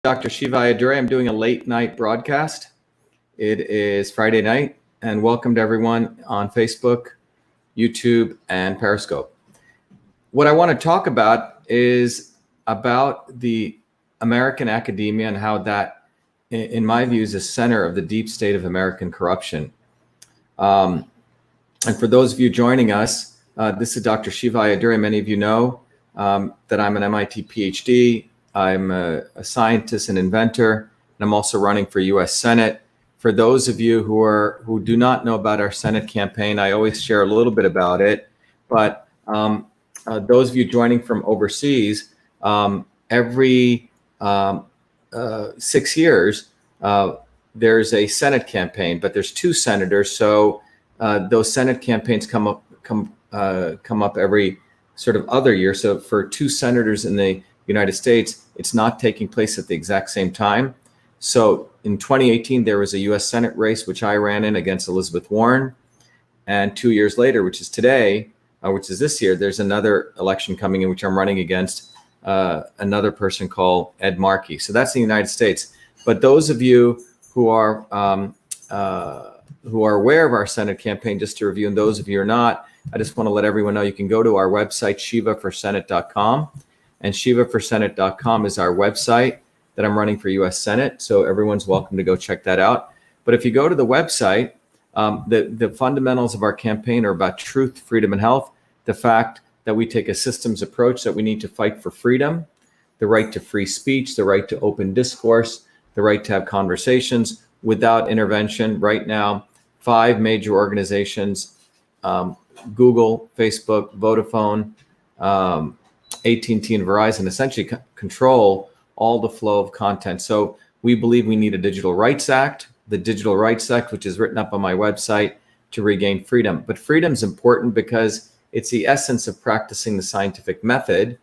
Dr.SHIVA. I'm doing a late night broadcast. It is Friday night, and welcome to everyone on Facebook, YouTube, and Periscope. What I want to talk about is about the American academia and how that, in my view, is the center of the deep state of American corruption. And for those of you joining us, this is Dr. Shiva. Many of you know that I'm an MIT PhD. I'm a scientist and inventor, and I'm also running for U.S. Senate. For those of you who do not know about our Senate campaign, I always share a little bit about it. But those of you joining from overseas, every 6 years, there's a Senate campaign, but there's two senators. So those Senate campaigns come up every sort of other year. So for two senators in the United States, it's not taking place at the exact same time. So in 2018, there was a U.S. Senate race, which I ran in against Elizabeth Warren. And 2 years later, which is today, which is this year, there's another election coming in, which I'm running against another person called Ed Markey. So that's the United States. But those of you who are aware of our Senate campaign, just to review, and those of you who are not, I just want to let everyone know you can go to our website, shivaforsenate.com. And shivaforsenate.com is our website that I'm running for U.S. Senate. So everyone's welcome to go check that out. But if you go to the website, the fundamentals of our campaign are about truth, freedom, and health. The fact that we take a systems approach, that we need to fight for freedom, the right to free speech, the right to open discourse, the right to have conversations without intervention. Right now, 5 major organizations, Google, Facebook, Vodafone, AT&T and Verizon, essentially control all the flow of content. So we believe we need a Digital Rights Act, the Digital Rights Act, which is written up on my website, to regain freedom. But freedom is important because it's the essence of practicing the scientific method,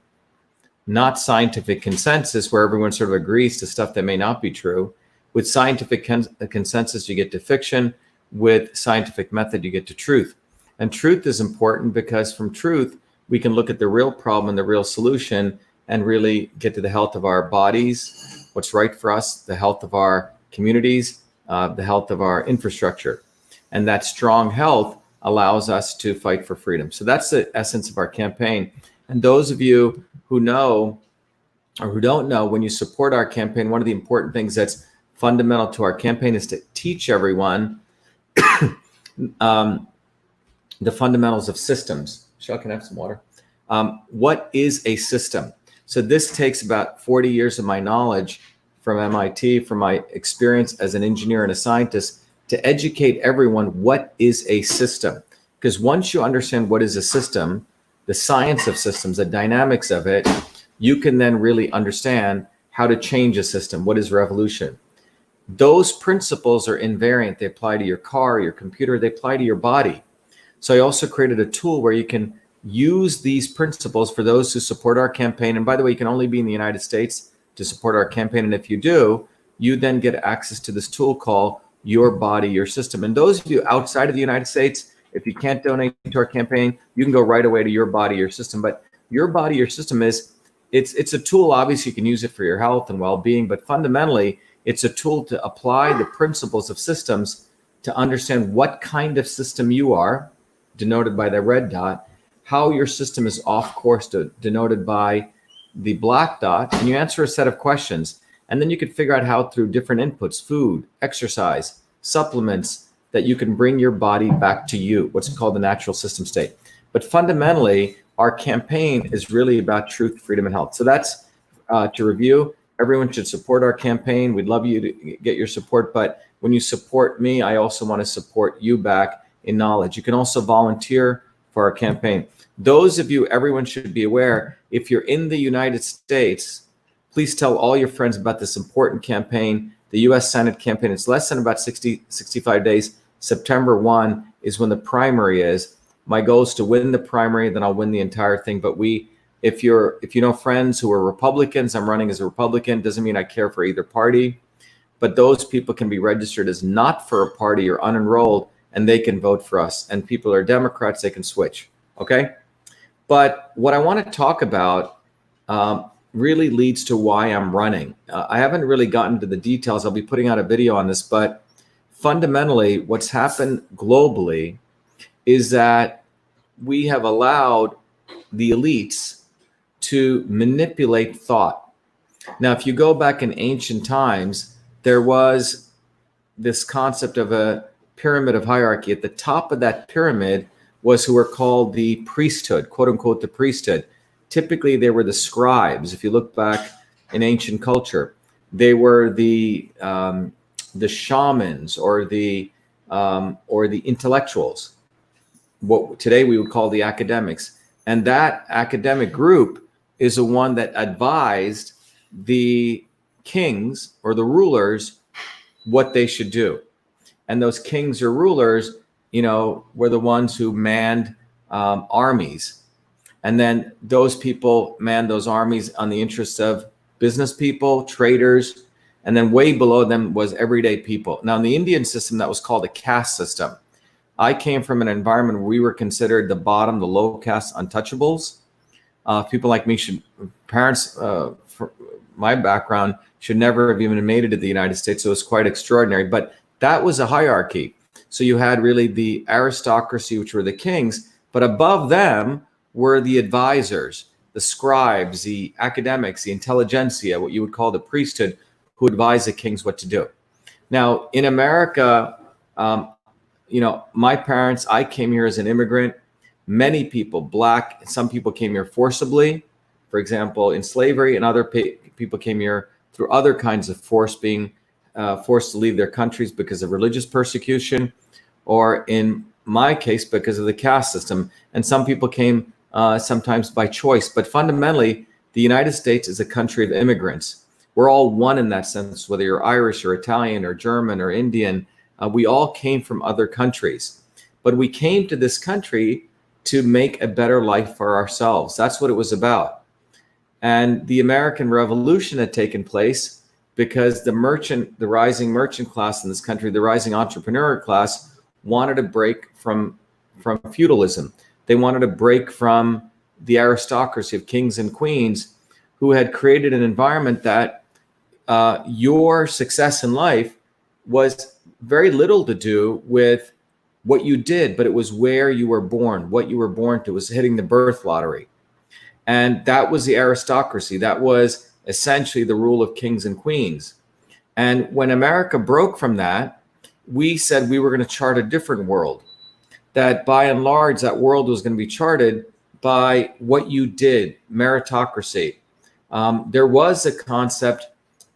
not scientific consensus, where everyone sort of agrees to stuff that may not be true. With scientific consensus, you get to fiction. With scientific method, you get to truth. And truth is important because from truth, we can look at the real problem and the real solution and really get to the health of our bodies, what's right for us, the health of our communities, the health of our infrastructure. And that strong health allows us to fight for freedom. So that's the essence of our campaign. And those of you who know or who don't know, when you support our campaign, one of the important things that's fundamental to our campaign is to teach everyone the fundamentals of systems. Michelle, can I have some water? What is a system? So this takes about 40 years of my knowledge from MIT, from my experience as an engineer and a scientist, to educate everyone what is a system. Because once you understand what is a system, the science of systems, the dynamics of it, you can then really understand how to change a system. What is revolution? Those principles are invariant. They apply to your car, your computer, they apply to your body. So I also created a tool where you can use these principles for those who support our campaign. And by the way, you can only be in the United States to support our campaign. And if you do, you then get access to this tool called Your Body, Your System. And those of you outside of the United States, if you can't donate to our campaign, you can go right away to Your Body, Your System. But Your Body, Your System it's a tool. Obviously, you can use it for your health and well-being, but fundamentally, it's a tool to apply the principles of systems to understand what kind of system you are, denoted by the red dot, how your system is off course, denoted by the black dot, and you answer a set of questions. And then you can figure out how through different inputs, food, exercise, supplements, that you can bring your body back to you, what's called the natural system state. But fundamentally, our campaign is really about truth, freedom, and health. So that's to review. Everyone should support our campaign. We'd love you to get your support. But when you support me, I also want to support you back in knowledge. You can also volunteer for our campaign. Those of you, everyone should be aware, if you're in the United States, please tell all your friends about this important campaign, the U.S. Senate campaign. It's less than about 65 days. September 1 is when the primary is. My goal is to win the primary, then I'll win the entire thing. But if you know friends who are Republicans, I'm running as a Republican, doesn't mean I care for either party. But those people can be registered as not for a party or unenrolled, and they can vote for us. And people are Democrats, they can switch, okay? But what I want to talk about really leads to why I'm running. I haven't really gotten to the details. I'll be putting out a video on this, but fundamentally what's happened globally is that we have allowed the elites to manipulate thought. Now, if you go back in ancient times, there was this concept of a pyramid of hierarchy. At the top of that pyramid was who were called the priesthood, quote unquote, the priesthood. Typically, they were the scribes. If you look back in ancient culture, they were the shamans or the intellectuals. What today we would call the academics. And that academic group is the one that advised the kings or the rulers what they should do. And those kings or rulers, were the ones who manned armies. And then those people manned those armies on the interests of business people, traders, and then way below them was everyday people. Now, in the Indian system, that was called a caste system. I came from an environment where we were considered the bottom, the low caste untouchables. People like me parents, for my background, should never have even made it to the United States. So it was quite extraordinary. But that was a hierarchy. So you had really the aristocracy, which were the kings, but above them were the advisors, the scribes, the academics, the intelligentsia, what you would call the priesthood, who advised the kings what to do. Now, in America, my parents, I came here as an immigrant. Many people, Black, some people came here forcibly, for example, in slavery, and other people came here through other kinds of force, being forced to leave their countries because of religious persecution, or in my case, because of the caste system. And some people came sometimes by choice. But fundamentally, the United States is a country of immigrants. We're all one in that sense, whether you're Irish or Italian or German or Indian. We all came from other countries. But we came to this country to make a better life for ourselves. That's what it was about. And the American Revolution had taken place because the rising merchant class in this country, the rising entrepreneur class, wanted to break from feudalism. They wanted to break from the aristocracy of kings and queens who had created an environment that your success in life was very little to do with what you did, but it was where you were born, what you were born to. It was hitting the birth lottery. And that was the aristocracy. That was essentially the rule of kings and queens. And when America broke from that, we said we were going to chart a different world, that by and large, that world was going to be charted by what you did, meritocracy. There was a concept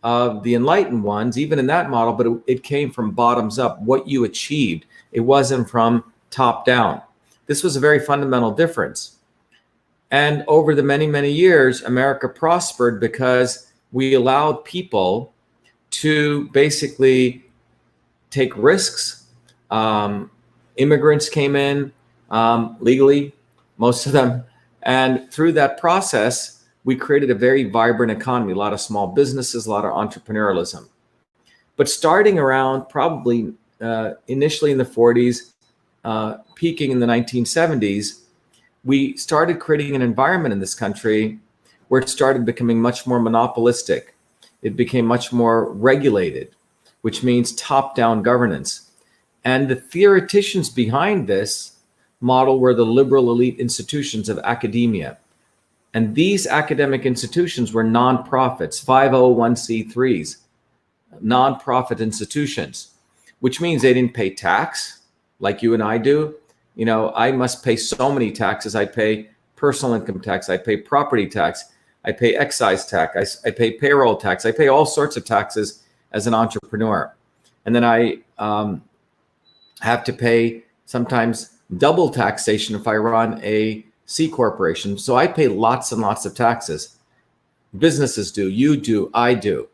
of the enlightened ones, even in that model, but it came from bottoms up, what you achieved. It wasn't from top down. This was a very fundamental difference. And over the many, many years, America prospered because we allowed people to basically take risks. Immigrants came in legally, most of them. And through that process, we created a very vibrant economy, a lot of small businesses, a lot of entrepreneurialism. But starting around probably initially in the 40s, peaking in the 1970s, we started creating an environment in this country where it started becoming much more monopolistic. It became much more regulated, which means top-down governance. And the theoreticians behind this model were the liberal elite institutions of academia. And these academic institutions were nonprofits, 501c3s, nonprofit institutions, which means they didn't pay tax like you and I do. I must pay so many taxes. I pay personal income tax. I pay property tax. I pay excise tax. I pay payroll tax. I pay all sorts of taxes as an entrepreneur. And then I have to pay sometimes double taxation if I run a C corporation. So I pay lots and lots of taxes. Businesses do, you do, I do.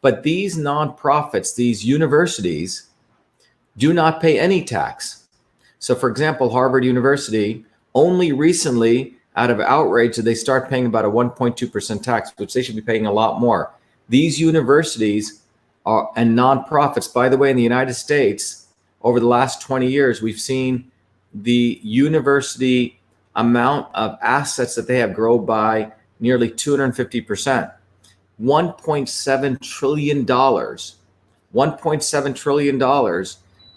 But these nonprofits, these universities, do not pay any tax. So for example, Harvard University, only recently, out of outrage, did they start paying about a 1.2% tax, which they should be paying a lot more. These universities and nonprofits, by the way, in the United States, over the last 20 years, we've seen the university amount of assets that they have grow by nearly 250%. $1.7 trillion. $1.7 trillion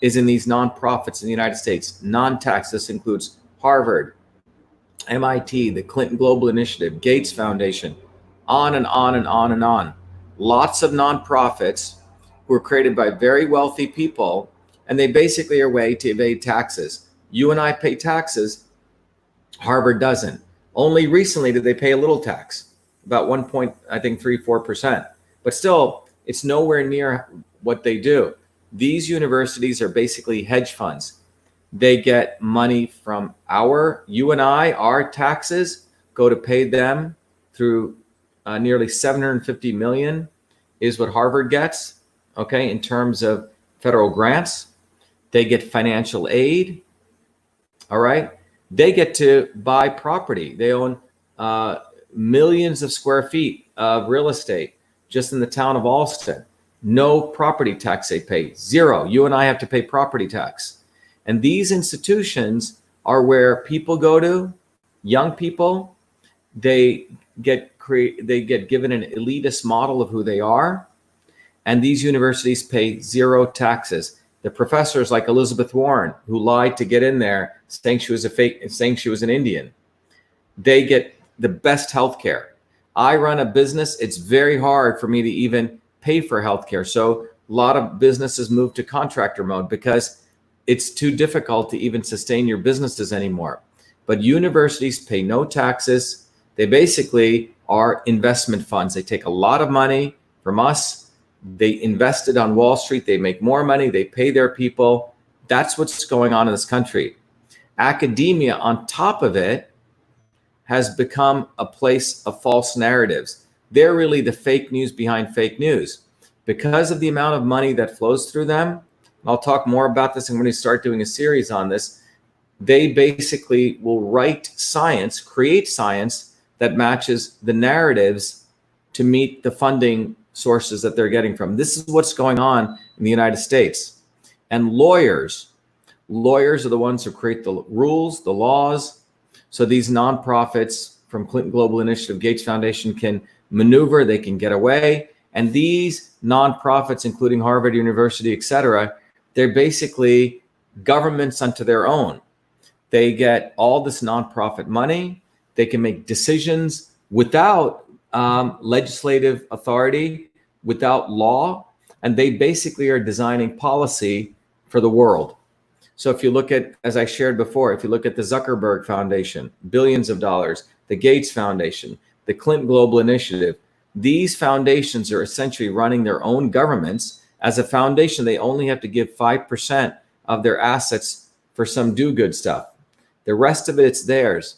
is in these nonprofits in the United States. Non-tax, this includes Harvard, MIT, the Clinton Global Initiative, Gates Foundation, on and on and on and on. Lots of nonprofits who are created by very wealthy people, and they basically are a way to evade taxes. You and I pay taxes. Harvard doesn't. Only recently did they pay a little tax, about 1.3-4%. But still, it's nowhere near what they do. These universities are basically hedge funds. They get money from you and I, our taxes go to pay them through nearly 750 million is what Harvard gets, okay, in terms of federal grants. They get financial aid, all right? They get to buy property. They own millions of square feet of real estate just in the town of Alston. No property tax they pay, zero. You and I have to pay property tax. And these institutions are where people go to, young people. They get given an elitist model of who they are, and these universities pay zero taxes. The professors like Elizabeth Warren, who lied to get in there, saying she was an Indian, they get the best health care. I run a business. It's very hard for me to even pay for healthcare. So a lot of businesses move to contractor mode because it's too difficult to even sustain your businesses anymore. But universities pay no taxes. They basically are investment funds. They take a lot of money from us. They invest it on Wall Street. They make more money. They pay their people. That's what's going on in this country. Academia, on top of it, has become a place of false narratives. They're really the fake news behind fake news. Because of the amount of money that flows through them, I'll talk more about this. I'm going to start doing a series on this. They basically will write science, create science that matches the narratives to meet the funding sources that they're getting from. This is what's going on in the United States. And lawyers are the ones who create the rules, the laws. So these nonprofits from Clinton Global Initiative, Gates Foundation can maneuver, they can get away. And these nonprofits, including Harvard University, et cetera, they're basically governments unto their own. They get all this nonprofit money. They can make decisions without legislative authority, without law, and they basically are designing policy for the world. So if you look at, as I shared before, if you look at the Zuckerberg Foundation, billions of dollars, the Gates Foundation, the Clinton Global Initiative, these foundations are essentially running their own governments. As a foundation, they only have to give 5% of their assets for some do-good stuff. The rest of it, it's theirs.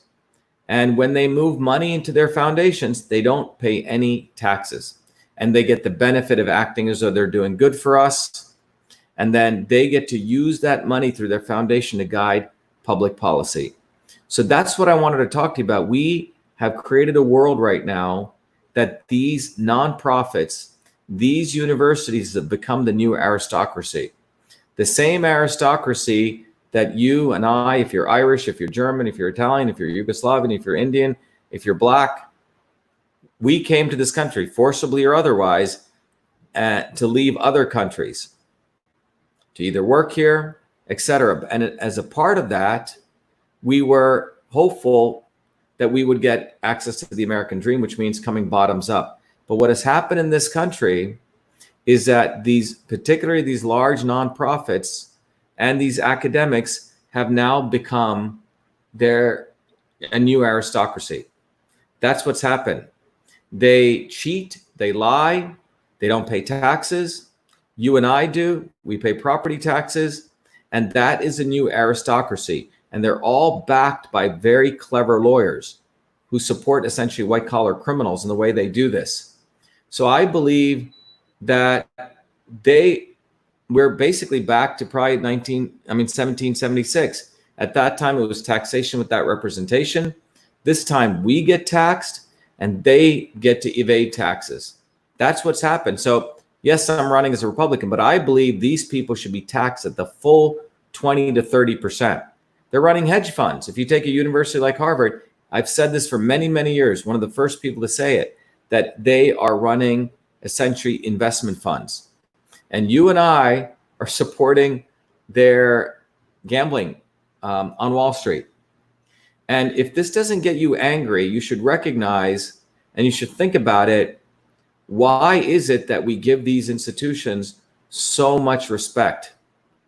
And when they move money into their foundations, they don't pay any taxes. And they get the benefit of acting as though they're doing good for us. And then they get to use that money through their foundation to guide public policy. So that's what I wanted to talk to you about. We have created a world right now that these nonprofits, these universities have become the new aristocracy. The same aristocracy that you and I, if you're Irish, if you're German, if you're Italian, if you're Yugoslavian, if you're Indian, if you're Black, we came to this country, forcibly or otherwise, to leave other countries, to either work here, etc. And as a part of that, we were hopeful that we would get access to the American dream, which means coming bottoms up. But what has happened in this country is that particularly these large nonprofits and these academics have now become a new aristocracy. That's what's happened. They cheat, they lie, they don't pay taxes. You and I do, we pay property taxes, and that is a new aristocracy. And they're all backed by very clever lawyers who support essentially white-collar criminals in the way they do this. So I believe that we're basically back to probably 1776. At that time, it was taxation without representation. This time we get taxed and they get to evade taxes. That's what's happened. So yes, I'm running as a Republican, but I believe these people should be taxed at the full 20 to 30%. They're running hedge funds. If you take a university like Harvard, I've said this for many, many years, one of the first people to say it, that they are running essentially investment funds. And you and I are supporting their gambling on Wall Street. And if this doesn't get you angry, you should recognize and you should think about it. Why is it that we give these institutions so much respect?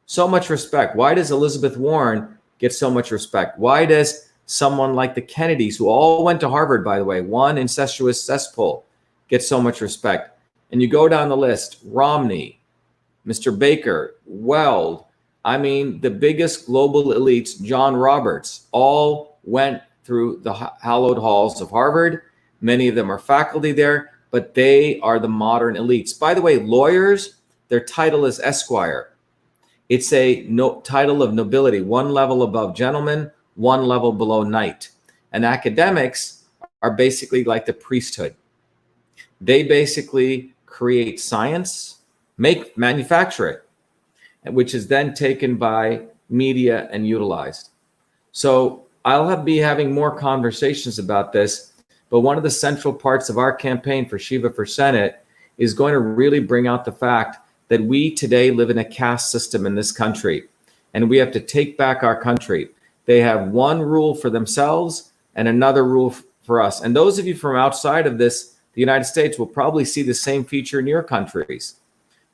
So much respect. Why does Elizabeth Warren get so much respect? Why does someone like the Kennedys, who all went to Harvard, by the way, one incestuous cesspool, get so much respect? And you go down the list, Romney, Mr. Baker, Weld, I mean, the biggest global elites, John Roberts, all went through the hallowed halls of Harvard. Many of them are faculty there, but they are the modern elites. By the way, lawyers, their title is Esquire. It's a title of nobility, one level above gentleman, one level below knight. And academics are basically like the priesthood. They basically create science, manufacture it, which is then taken by media and utilized. So I'll be having more conversations about this, but one of the central parts of our campaign for Shiva for Senate is going to really bring out the fact that we today live in a caste system in this country, and we have to take back our country. They have one rule for themselves and another rule for us. And those of you from outside of this, the United States, will probably see the same feature in your countries.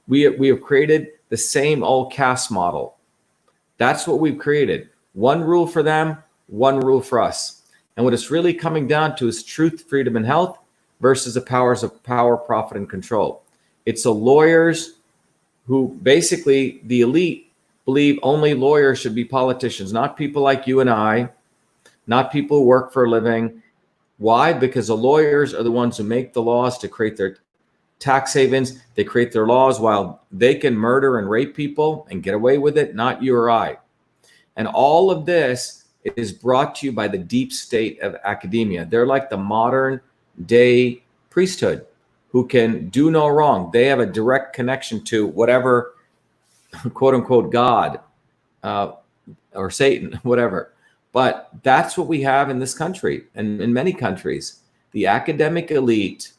We have created the same old caste model. That's what we've created. One rule for them, one rule for us. And what it's really coming down to is truth, freedom, and health versus the powers of power, profit, and control. It's the lawyers who basically, the elite, believe only lawyers should be politicians, not people like you and I, not people who work for a living. Why? Because the lawyers are the ones who make the laws to create their tax havens. They create their laws while they can murder and rape people and get away with it, not you or I. And all of this is brought to you by the deep state of academia. They're like the modern day priesthood who can do no wrong. They have a direct connection to whatever, quote unquote, God or Satan, whatever. But that's what we have in this country and in many countries. The academic elite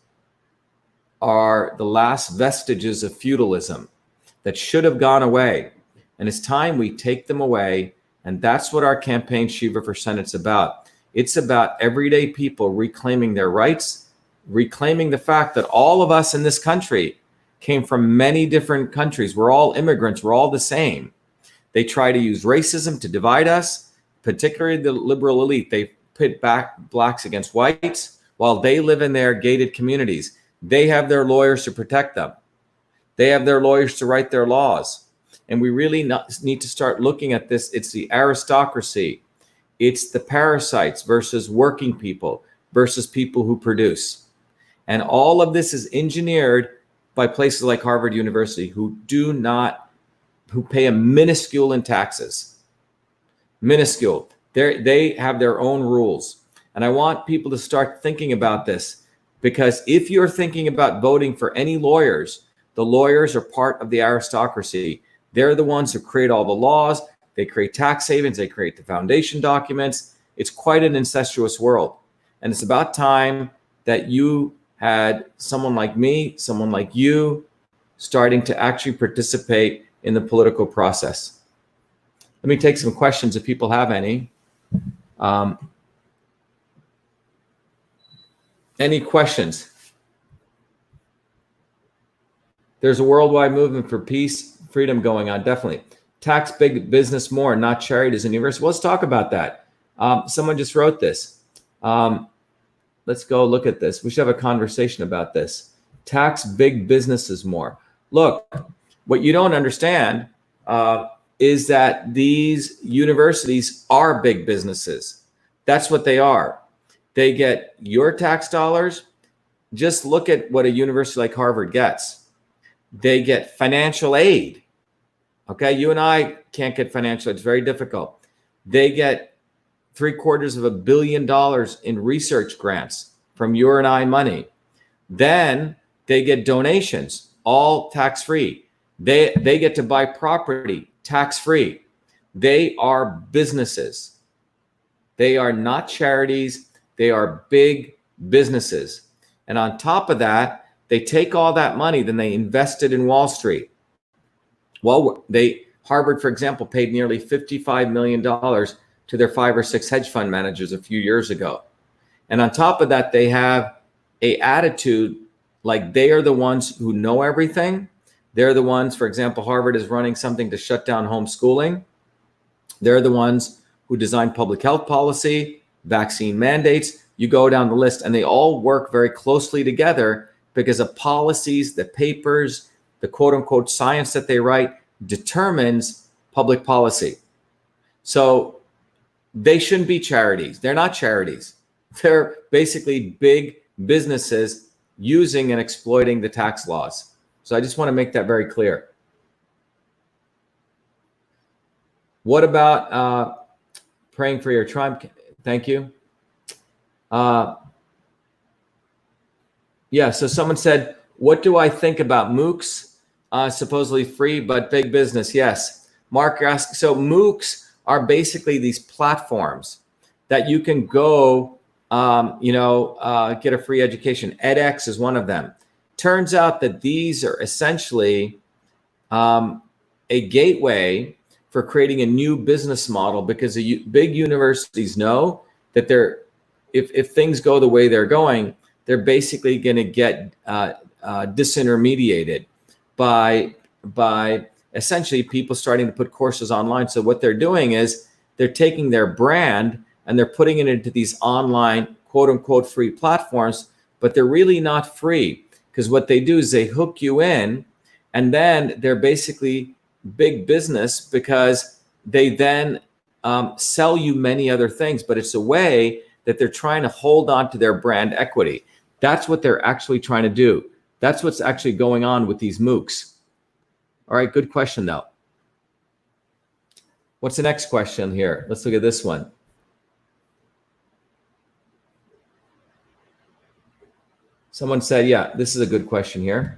are the last vestiges of feudalism that should have gone away. And it's time we take them away. And that's what our campaign Shiva for Senate's about. It's about everyday people reclaiming their rights, reclaiming the fact that all of us in this country came from many different countries. We're all immigrants. We're all the same. They try to use racism to divide us, particularly the liberal elite. They pit back blacks against whites while they live in their gated communities. They have their lawyers to protect them. They have their lawyers to write their laws. And we really need to start looking at this. It's the aristocracy. It's the parasites versus working people versus people who produce. And all of this is engineered by places like Harvard University who pay a minuscule in taxes. Minuscule. They have their own rules. And I want people to start thinking about this, because if you're thinking about voting for any lawyers, the lawyers are part of the aristocracy. They're the ones who create all the laws. They create tax havens. They create the foundation documents. It's quite an incestuous world. And it's about time that you had someone like me, someone like you, starting to actually participate in the political process. Let me take some questions if people have any. Any questions? There's a worldwide movement for peace, freedom going on, definitely. Tax big business more, not charities and universities. Well, let's talk about that. Someone just wrote this. Let's go look at this. We should have a conversation about this. Tax big businesses more. Look, what you don't understand is that these universities are big businesses. That's what they are. They get your tax dollars. Just look at what a university like Harvard gets. They get financial aid. Okay, you and I can't get financial aid. It's very difficult. They get $750 million in research grants from your and I money. Then they get donations, all tax-free. They get to buy property tax-free. They are businesses. They are not charities. They are big businesses. And on top of that, they take all that money, then they invest it in Wall Street. Well, Harvard, for example, paid nearly $55 million to their 5 or 6 hedge fund managers a few years ago. And on top of that, they have a attitude like they are the ones who know everything. They're the ones, for example, Harvard is running something to shut down homeschooling. They're the ones who design public health policy, vaccine mandates. You go down the list, and they all work very closely together because the policies, the papers, the quote unquote science that they write determines public policy. So they shouldn't be charities. They're not charities. They're basically big businesses using and exploiting the tax laws. So I just want to make that very clear. What about praying for your tribe? Thank you. Yeah, so someone said, what do I think about MOOCs? Supposedly free, but big business. Yes. Mark asked, so MOOCs are basically these platforms that you can go, get a free education. edX is one of them. Turns out that these are essentially a gateway for creating a new business model, because the big universities know that if things go the way they're going, they're basically going to get disintermediated by essentially people starting to put courses online. So what they're doing is they're taking their brand and they're putting it into these online quote unquote free platforms, but they're really not free, because what they do is they hook you in, and then they're basically big business because they then sell you many other things, but it's a way that they're trying to hold on to their brand equity. That's what they're actually trying to do. That's what's actually going on with these MOOCs. All right, good question though. What's the next question here? Let's look at this one. Someone said, yeah, this is a good question here.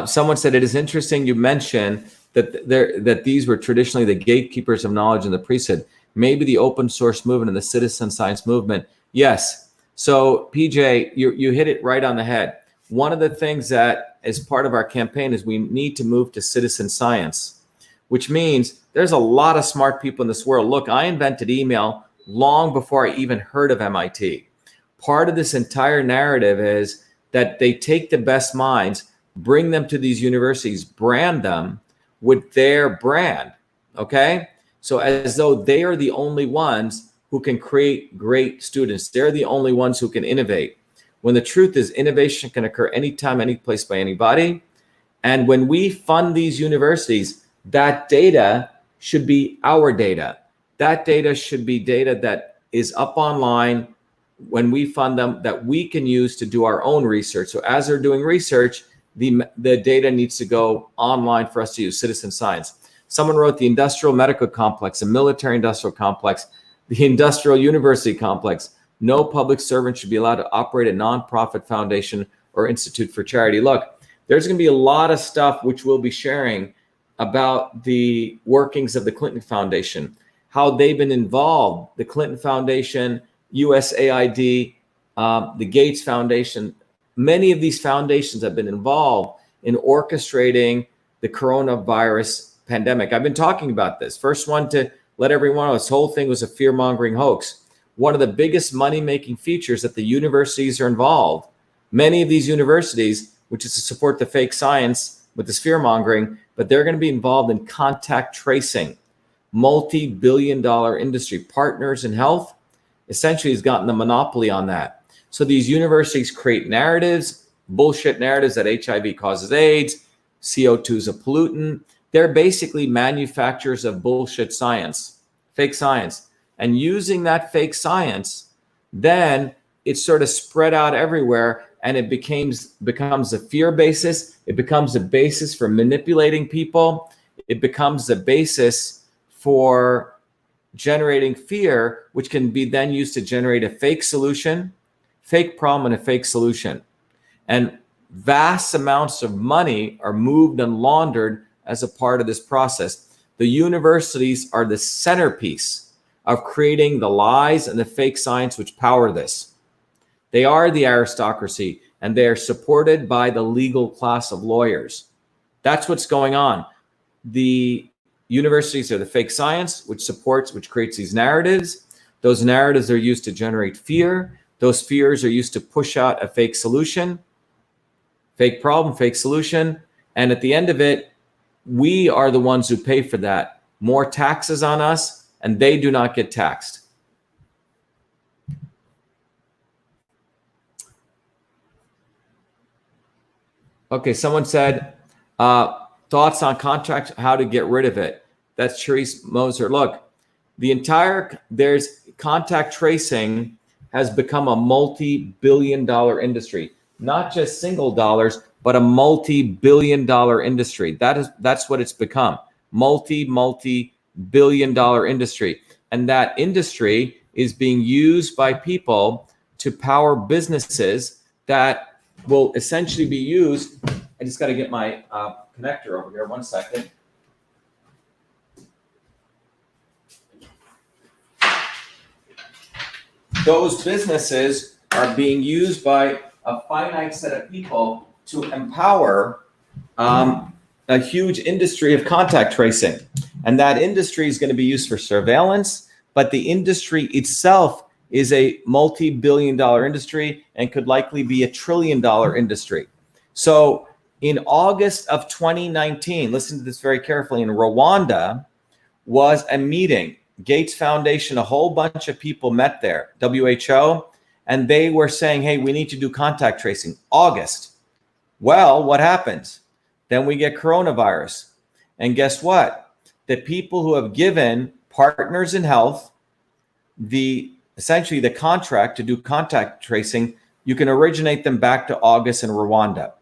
Someone said, it is interesting you mentioned that these were traditionally the gatekeepers of knowledge in the priesthood. Maybe the open source movement and the citizen science movement. Yes. So PJ, you hit it right on the head. One of the things that is part of our campaign is we need to move to citizen science, which means there's a lot of smart people in this world. Look, I invented email long before I even heard of MIT. Part of this entire narrative is that they take the best minds, bring them to these universities, brand them with their brand, okay? So as though they are the only ones who can create great students. They're the only ones who can innovate. When the truth is, innovation can occur anytime, any place, by anybody. And when we fund these universities, that data should be our data. That data should be data that is up online when we fund them, that we can use to do our own research. So as they're doing research, the data needs to go online for us to use citizen science. Someone wrote the industrial medical complex, the military industrial complex, the industrial university complex. No public servant should be allowed to operate a nonprofit foundation or institute for charity. Look, there's going to be a lot of stuff which we'll be sharing about the workings of the Clinton Foundation, how they've been involved, the Clinton Foundation, USAID, the Gates Foundation. Many of these foundations have been involved in orchestrating the coronavirus pandemic. I've been talking about this. First one to let everyone know this whole thing was a fear-mongering hoax. One of the biggest money-making features that the universities are involved. Many of these universities, which is to support the fake science with this fear-mongering, but they're going to be involved in contact tracing, multi-billion-dollar industry. Partners in Health essentially has gotten the monopoly on that. So these universities create narratives, bullshit narratives that HIV causes AIDS, CO2 is a pollutant. They're basically manufacturers of bullshit science, fake science. And using that fake science, then it's sort of spread out everywhere, and it becomes a fear basis. It becomes a basis for manipulating people. It becomes the basis for generating fear, which can be then used to generate a fake solution, fake problem, and a fake solution. And vast amounts of money are moved and laundered as a part of this process. The universities are the centerpiece of creating the lies and the fake science which power this. They are the aristocracy, and they are supported by the legal class of lawyers. That's what's going on. The universities are the fake science, which creates these narratives. Those narratives are used to generate fear. Those fears are used to push out a fake solution, fake problem, fake solution. And at the end of it, we are the ones who pay for that. More taxes on us, and they do not get taxed. Okay, someone said, thoughts on contract, how to get rid of it. That's Therese Moser. Look, there's contact tracing has become a multi-billion-dollar industry, not just single dollars, but a multi-billion-dollar industry. That's what it's become, multi-billion-dollar industry. And that industry is being used by people to power businesses that will essentially be used. I just got to get my connector over here. 1 second. Those businesses are being used by a finite set of people to empower a huge industry of contact tracing. And that industry is going to be used for surveillance, but the industry itself is a multi-billion-dollar industry and could likely be $1 trillion industry. So in August of 2019, listen to this very carefully, in Rwanda was a meeting. Gates Foundation, a whole bunch of people met there, WHO, and they were saying, hey, we need to do contact tracing. August. Well, what happens? Then we get coronavirus. And guess what? The people who have given Partners in Health essentially the contract to do contact tracing, you can originate them back to August in Rwanda.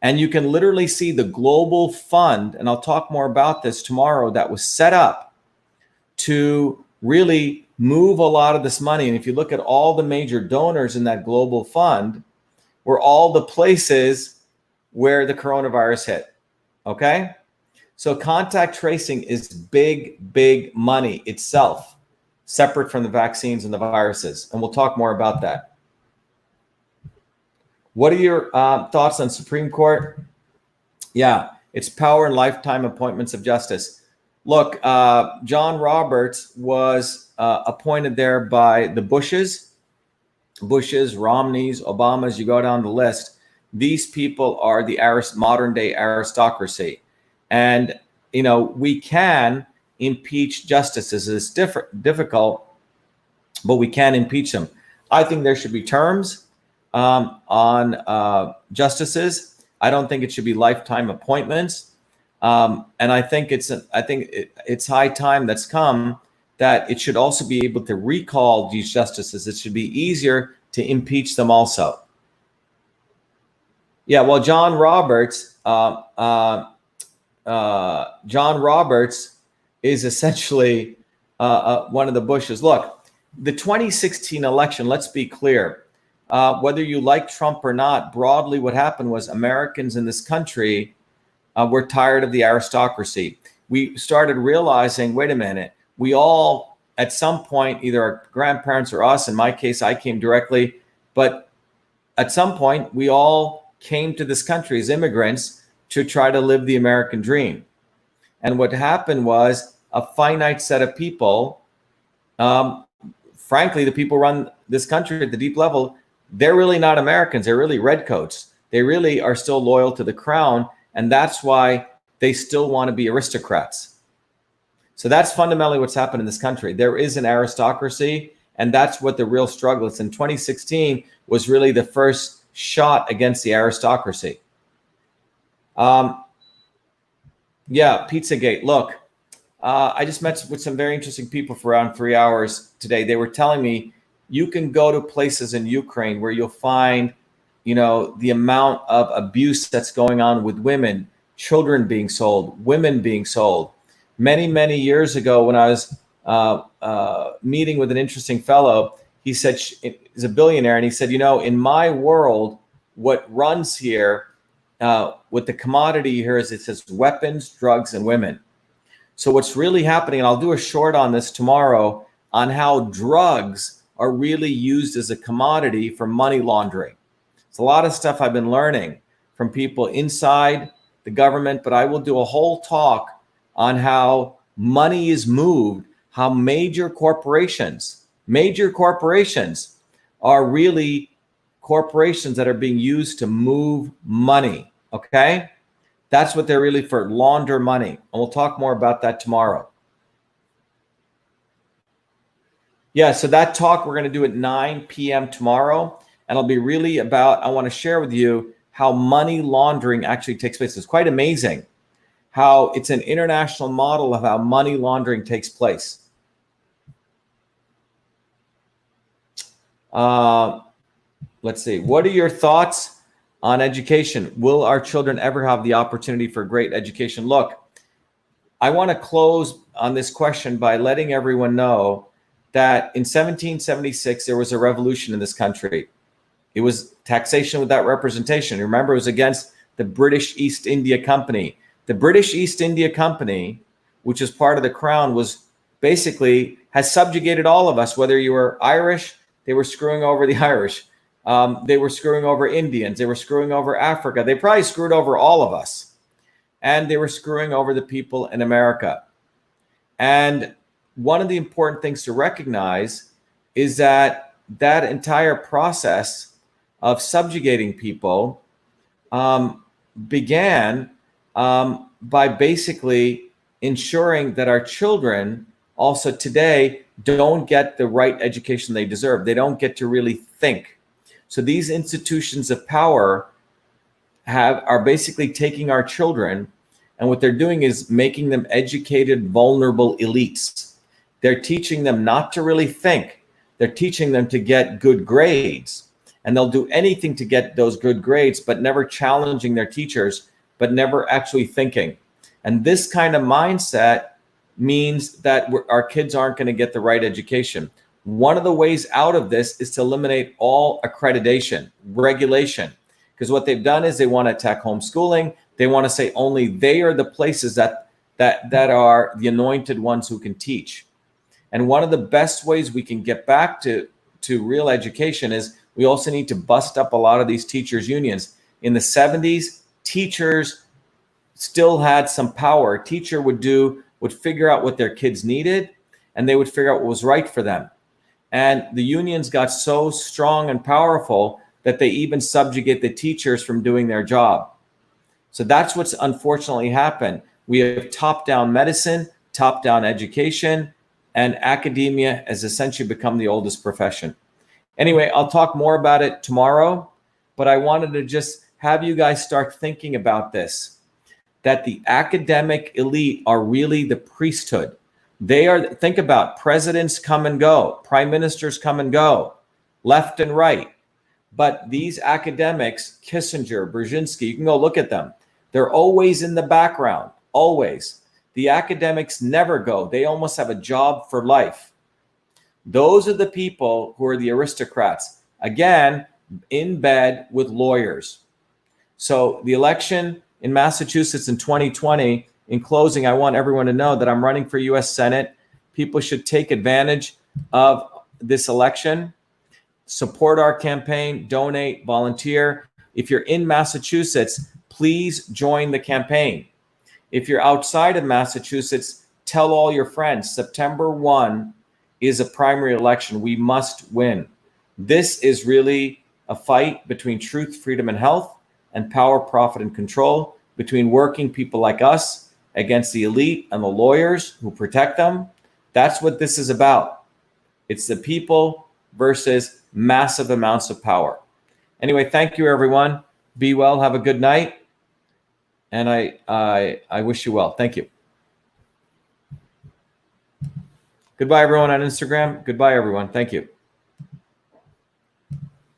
And you can literally see the global fund, and I'll talk more about this tomorrow, that was set up to really move a lot of this money. And if you look at all the major donors in that global fund, were all the places where the coronavirus hit. Okay? So contact tracing is big, big money itself, separate from the vaccines and the viruses. And we'll talk more about that. What are your thoughts on Supreme Court? Yeah, it's power and lifetime appointments of justice. Look, John Roberts was appointed there by the Bushes, Romneys, Obamas, you go down the list. These people are the modern day aristocracy. And, you know, we can impeach justices. It's difficult, but we can impeach them. I think there should be terms on justices. I don't think it should be lifetime appointments. And I think it's high time that's come that it should also be able to recall these justices. It should be easier to impeach them also. Yeah, well, John Roberts is essentially one of the Bushes. Look, the 2016 election, let's be clear, whether you like Trump or not, broadly what happened was Americans in this country were tired of the aristocracy. We started realizing, wait a minute, we all, at some point, either our grandparents or us, in my case, I came directly, but at some point, we all came to this country as immigrants to try to live the American dream. And what happened was a finite set of people, frankly, the people who run this country at the deep level, they're really not Americans. They're really redcoats. They really are still loyal to the crown. And that's why they still want to be aristocrats. So that's fundamentally what's happened in this country. There is an aristocracy, and that's what the real struggle is. And 2016 was really the first shot against the aristocracy. Yeah, Pizzagate. Look, I just met with some very interesting people for around 3 hours today. They were telling me you can go to places in Ukraine where you'll find, you know, the amount of abuse that's going on with women, children being sold, women being sold. Many, many years ago, when I was meeting with an interesting fellow, he said, he's a billionaire, and he said, you know, in my world, what runs here, what the commodity here is, it says weapons, drugs, and women. So what's really happening, and I'll do a short on this tomorrow, on how drugs are really used as a commodity for money laundering. It's a lot of stuff I've been learning from people inside the government, but I will do a whole talk on how money is moved, how major corporations are really corporations that are being used to move money, okay? That's what they're really for, launder money. And we'll talk more about that tomorrow. Yeah, so that talk we're going to do at 9 p.m. tomorrow. And it'll be really about, I want to share with you how money laundering actually takes place. It's quite amazing how it's an international model of how money laundering takes place. Let's see. What are your thoughts on education? Will our children ever have the opportunity for great education? Look, I want to close on this question by letting everyone know that in 1776, there was a revolution in this country. It was taxation without representation. Remember, it was against the British East India Company. The British East India Company, which is part of the crown, was basically has subjugated all of us. Whether you were Irish, they were screwing over the Irish. They were screwing over Indians. They were screwing over Africa. They probably screwed over all of us. And they were screwing over the people in America. And one of the important things to recognize is that that entire process of subjugating people began by basically ensuring that our children also today don't get the right education they deserve. They don't get to really think. So these institutions of power are basically taking our children, and what they're doing is making them educated, vulnerable elites. They're teaching them not to really think. They're teaching them to get good grades, and they'll do anything to get those good grades, but never challenging their teachers, but never actually thinking. And this kind of mindset means that our kids aren't going to get the right education. One of the ways out of this is to eliminate all accreditation, regulation, because what they've done is they want to attack homeschooling. They want to say only they are the places that are the anointed ones who can teach. And one of the best ways we can get back to real education is we also need to bust up a lot of these teachers' unions. In the 70s, teachers still had some power. A teacher would figure out what their kids needed, and they would figure out what was right for them. And the unions got so strong and powerful that they even subjugate the teachers from doing their job. So that's what's unfortunately happened. We have top-down medicine, top-down education, and academia has essentially become the oldest profession. Anyway, I'll talk more about it tomorrow, but I wanted to just have you guys start thinking about this, that the academic elite are really the priesthood. Think about presidents come and go, prime ministers come and go, left and right. But these academics, Kissinger, Brzezinski, you can go look at them. They're always in the background, always. The academics never go. They almost have a job for life. Those are the people who are the aristocrats. Again, in bed with lawyers. So the election in Massachusetts in 2020, in closing, I want everyone to know that I'm running for U.S. Senate. People should take advantage of this election. Support our campaign, donate, volunteer. If you're in Massachusetts, please join the campaign. If you're outside of Massachusetts, tell all your friends. September 1 is a primary election. We must win. This is really a fight between truth, freedom, and health, and power, profit, and control, between working people like us against the elite and the lawyers who protect them. That's what this is about. It's the people versus massive amounts of power. Anyway, thank you, everyone. Be well. Have a good night. And I wish you well. Thank you. Goodbye, everyone on Instagram. Goodbye, everyone. Thank you.